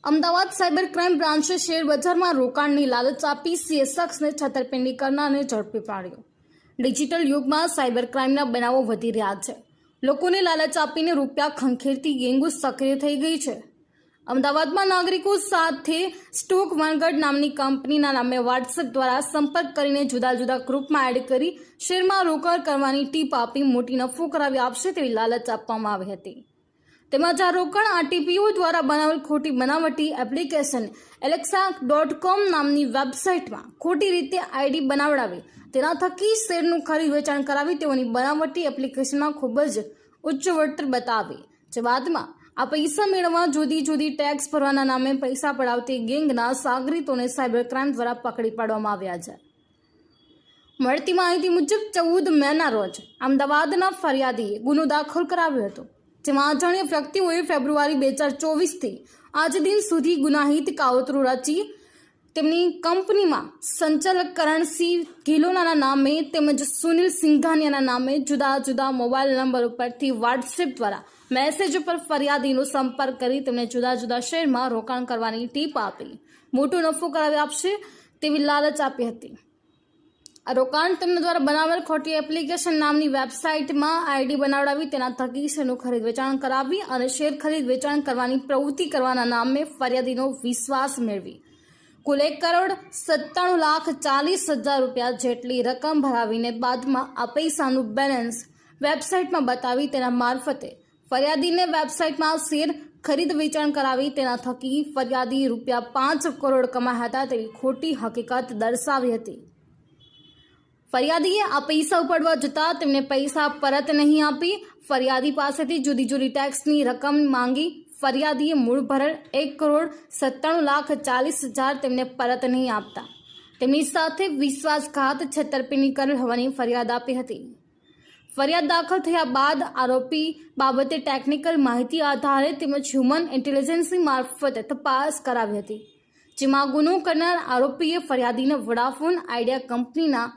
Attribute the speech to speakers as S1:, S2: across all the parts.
S1: Ahmedabad cyber crime બ્રાન્ચે share બજારમાં રોકાણની લાલચ આપી સીએ શખ્સને છેતરપિંડી કરનારને ઝડપી પાડ્યો। ડિજિટલ યુગમાં સાયબર ક્રાઇમના બનાવો વધી રહ્યા છે। લોકોને લાલચ આપીને રૂપિયા ખંખેરતી ગેંગો સક્રિય થઈ ગઈ છે। અમદાવાદમાં નાગરિકો સાથે સ્ટોક વાનગઢ નામની કંપનીના નામે વોટ્સએપ દ્વારા સંપર્ક કરીને જુદા જુદા ગ્રુપમાં એડ કરી શેરમાં રોકાણ કરવાની ટીપ આપી મોટી નફો કરાવી આપશે તેવી લાલચ આપવામાં આવી હતી। તેમજ આ રોકાણ આરટીપીઓ દ્વારા બનાવેલ ખોટી બનાવટી એપ્લિકેશન Alexa.com નામની વેબસાઇટમાં ખોટી રીતે આઈડી બનાવડાવી તેના થકી શેરનું ખરીદ વેચાણ કરાવી તેઓની બનાવટી એપ્લિકેશનમાં ખૂબ જ ઉચ્ચ વળતર બતાવી, જે બાદમાં આ પૈસા મેળવવા જુદી જુદી ટેક્સ ભરવાના નામે પૈસા પડાવતી ગેંગના સાગરીતોને સાયબર ક્રાઇમ દ્વારા પકડી પાડવામાં આવ્યા છે। મળતી માહિતી મુજબ 14 મેના રોજ અમદાવાદના ફરિયાદીએ ગુનો દાખલ કરાવ્યો હતો, જેમાં અજાણ્યા વ્યક્તિઓએ ફેબ્રુઆરી 2024થી આજ દિન સુધી ગુનાહિત કાવતરું રચી તેમની કંપનીમાં સંચાલક કરણસિંહ ગિલોનાના નામે તેમજ સુનિલ સિંઘાનિયાના નામે જુદા જુદા મોબાઈલ નંબર ઉપરથી વોટ્સએપ દ્વારા મેસેજ ઉપર ફરિયાદીનો સંપર્ક કરી તેમને જુદા જુદા શેરમાં રોકાણ કરવાની ટીપ આપી મોટો નફો કરાવી આપશે તેવી લાલચ આપી હતી। આ રોકાણ તેમના દ્વારા બનાવેલ ખોટી એપ્લિકેશન નામની વેબસાઇટમાં આઈડી બનાવડાવી તેના થકી શેરનું ખરીદ વેચાણ કરાવી અને શેર ખરીદ વેચાણ કરવાની પ્રવૃત્તિ કરવાના નામે ફરિયાદીનો વિશ્વાસ મેળવી કુલ 1,97,40,00,000 રૂપિયા જેટલી રકમ ભરાવીને બાદમાં આ પૈસાનું બેલેન્સ વેબસાઇટમાં બતાવી તેના મારફતે ફરિયાદીને વેબસાઇટમાં શેર ખરીદ વેચાણ કરાવી તેના થકી ફરિયાદી રૂપિયા 5 કરોડ કમાયા હતા તેવી ખોટી હકીકત દર્શાવી હતી। ફરિયાદીએ આ પૈસા ઉપાડવા જતાં તેમને પૈસા પરત નહીં આપી ફરિયાદી પાસેથી જુદી જુદી ટેક્સની રકમ માંગી ફરિયાદીએ મૂળ ભરેલ 1,97,40,00,000 તેમને પરત નહીં આપતા તેમની સાથે વિશ્વાસઘાત છેતરપિંડી કરેલ હોવાની ફરિયાદ આપી હતી। ફરિયાદ દાખલ થયા બાદ આરોપી બાબતે ટેકનિકલ માહિતી આધારે તેમજ હ્યુમન ઇન્ટેલિજન્સની મારફતે તપાસ કરાવી હતી, જેમાં ગુનો કરનાર આરોપીએ ફરિયાદીને વોડાફોન આઈડિયા કંપનીના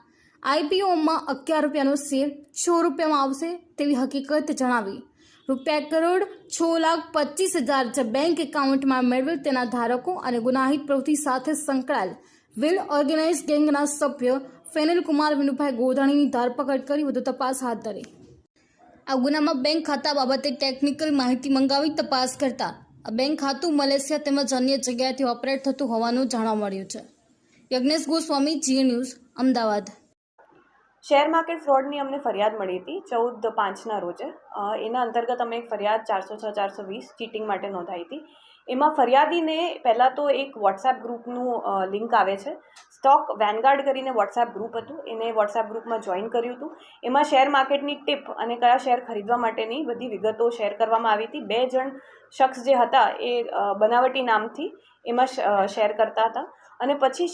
S1: આઈપીઓમાં 11 રૂપિયાનો શેર 6 રૂપિયામાં આવશે તેવી હકીકત જણાવી ₹1,06,25,000 જે બેંક એકાઉન્ટમાં મેળવેલ તેના ધારકો અને ગુનાહિત પ્રવૃત્તિ સાથે સંકળાયેલ વેલ ઓર્ગેનાઇઝ ગેંગના સભ્ય ફેનિલ કુમાર વિનુભાઈ ગોધાણીની ધરપકડ કરી વધુ તપાસ હાથ ધરી। આ ગુનામાં બેંક ખાતા બાબતે ટેકનિકલ માહિતી મંગાવી તપાસ કરતા આ બેંક ખાતું મલેશિયા તેમજ અન્ય જગ્યાએથી ઓપરેટ થતું હોવાનું જાણવા મળ્યું છે। યજ્ઞેશ ગોસ્વામી, જીએ ન્યૂઝ, અમદાવાદ।
S2: શેર માર્કેટ ફ્રોડની અમને ફરિયાદ મળી હતી 14/5ના રોજે। એના અંતર્ગત અમે એક ફરિયાદ 406-420 ચીટિંગ માટે નોંધાઈ હતી। એમાં ફરિયાદીને પહેલાં તો એક વોટ્સએપ ગ્રુપનું લિંક આવે છે, સ્ટોક વેનગાર્ડ કરીને વોટ્સએપ ગ્રુપ હતું, એને વોટ્સએપ ગ્રુપમાં જોઈન કર્યું હતું। એમાં શેર માર્કેટની ટિપ અને કયા શેર ખરીદવા માટેની બધી વિગતો શેર કરવામાં આવી હતી। 2 જણ શખ્સ જે હતા એ બનાવટી નામથી એમાં શેર કરતા હતા અને પછી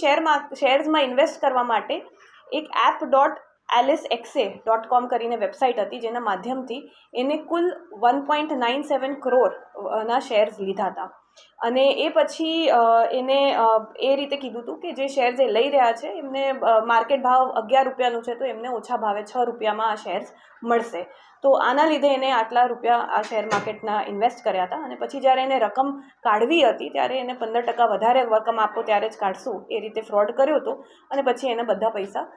S2: શેર્સમાં ઇન્વેસ્ટ કરવા માટે એક app.alicexa.com કરીને વેબસાઇટ હતી, જેના માધ્યમથી એને કુલ 1.97 કરોડના શેર્સ લીધા હતા અને એ પછી એને એ રીતે કીધું હતું કે જે શેર્સ એ લઈ રહ્યા છે એમને માર્કેટ ભાવ 11 રૂપિયાનું છે તો એમને ઓછા ભાવે 6 રૂપિયામાં આ શેર્સ મળશે। તો આના લીધે એને આટલા રૂપિયા આ શેર માર્કેટના ઇન્વેસ્ટ કર્યા હતા અને પછી જ્યારે એને રકમ કાઢવી હતી ત્યારે એને 15% વધારે રકમ આપો ત્યારે જ કાઢશું એ રીતે ફ્રોડ કર્યો હતો અને પછી એને બધા પૈસા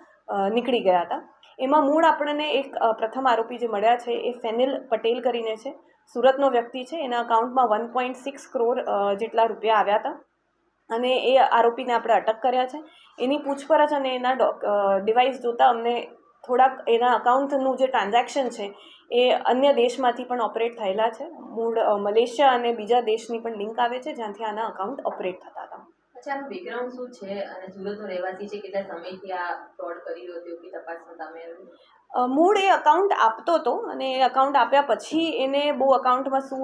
S2: નીકળી ગયા હતા। એમાં મૂળ આપણને એક પ્રથમ આરોપી જે મળ્યા છે એ ફેનિલ પટેલ કરીને છે, સુરતનો વ્યક્તિ છે। એના અકાઉન્ટમાં 1.6 કરોડ જેટલા રૂપિયા આવ્યા હતા અને એ આરોપીને આપણે અટક કર્યા છે। એની પૂછપરછ અને એના ડિવાઇસ જોતાં અમને થોડાક એના અકાઉન્ટનું જે ટ્રાન્ઝેક્શન છે એ અન્ય દેશમાંથી પણ ઓપરેટ થયેલા છે। મૂળ મલેશિયા અને બીજા દેશની પણ લિંક આવે છે જ્યાંથી આના અકાઉન્ટ ઓપરેટ થતા હતા।
S3: અચ્છા, આનું બેકગ્રાઉન્ડ શું છે અને સુરતનો રહેવાસી છે, કેટલા સમયથી આ ફ્રોડ કરી રહ્યો હતો કે તપાસમાં સામે આવ્યું?
S2: મૂળ એ અકાઉન્ટ આપતો હતો અને એ અકાઉન્ટ આપ્યા પછી એને બહુ અકાઉન્ટમાં શું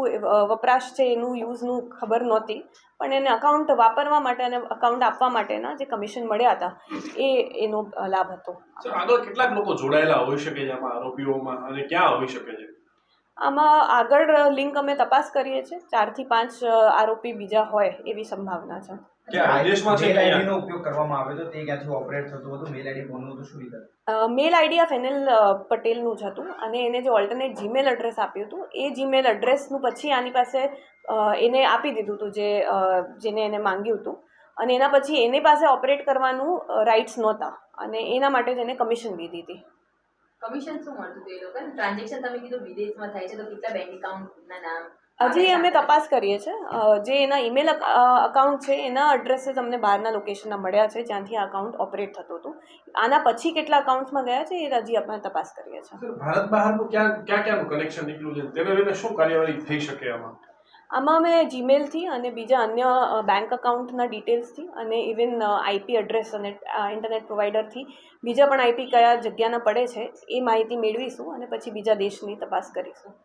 S2: વપરાશ છે એનું યુઝનું ખબર નહોતી, પણ એને અકાઉન્ટ વાપરવા માટે અને અકાઉન્ટ આપવા માટેના જે કમિશન મળ્યા હતા એનો લાભ હતો।
S4: આગળ કેટલાક લોકો જોડાયેલા હોઈ શકે છે આમાં આરોપીઓમાં અને ક્યાં હોઈ શકે છે?
S2: આમાં આગળ લિંક અમે તપાસ કરીએ છીએ, 4 થી 5 આરોપી બીજા હોય એવી સંભાવના છે।
S4: ક્યાં વિદેશમાં છે
S5: મેલ
S4: કે અહીંયા?
S5: આઈડીનો ઉપયોગ કરવામાં આવે તો તે ક્યાંથી ઓપરેટ થતું હતું, મેલ આઈડી કોનું હતું, શું વિગત?
S2: મેલ આઈડી આ ફેનિલ પટેલનું જ હતું અને એને જે ઓલ્ટરનેટ જીમેલ એડ્રેસ આપ્યું હતું એ જીમેલ એડ્રેસનું પછી આની પાસે એને આપી દીધું હતું જેને એને માંગ્યું હતું અને એના પછી એની પાસે ઓપરેટ કરવાનું રાઇટ્સ નહોતા અને એના માટે જ એને કમિશન દીધી હતી.
S3: કમિશન શું મળતું હતું એ લોકોને? ટ્રાન્ઝેક્શન તમે કીધું વિદેશમાં થાય છે તો કેટલા બેંક એકાઉન્ટના નામ
S2: હજી અમે તપાસ કરીએ છીએ જે એના ઈમેલ અકાઉન્ટ છે એના એડ્રેસ જ અમને બહારના લોકેશનના મળ્યા છે જ્યાંથી આ અકાઉન્ટ ઓપરેટ થતું હતું. આના પછી કેટલા અકાઉન્ટ્સમાં ગયા છે એ હજી આપણે તપાસ કરીએ છીએ.
S4: સર, ભારત બહારનું ક્યાંનું કનેક્શન નીકળ્યું છે તેને લઈને શું કાર્યવાહી થઈ શકે આમાં?
S2: આમાં અમે જીમેલથી અને બીજા અન્ય બેંક અકાઉન્ટના ડિટેલ્સથી અને ઇવન આઈપી એડ્રેસ અને ઇન્ટરનેટ પ્રોવાઈડરથી બીજા પણ આઈપી કયા જગ્યાના પડે છે એ માહિતી મેળવીશું અને પછી બીજા દેશની તપાસ કરીશું.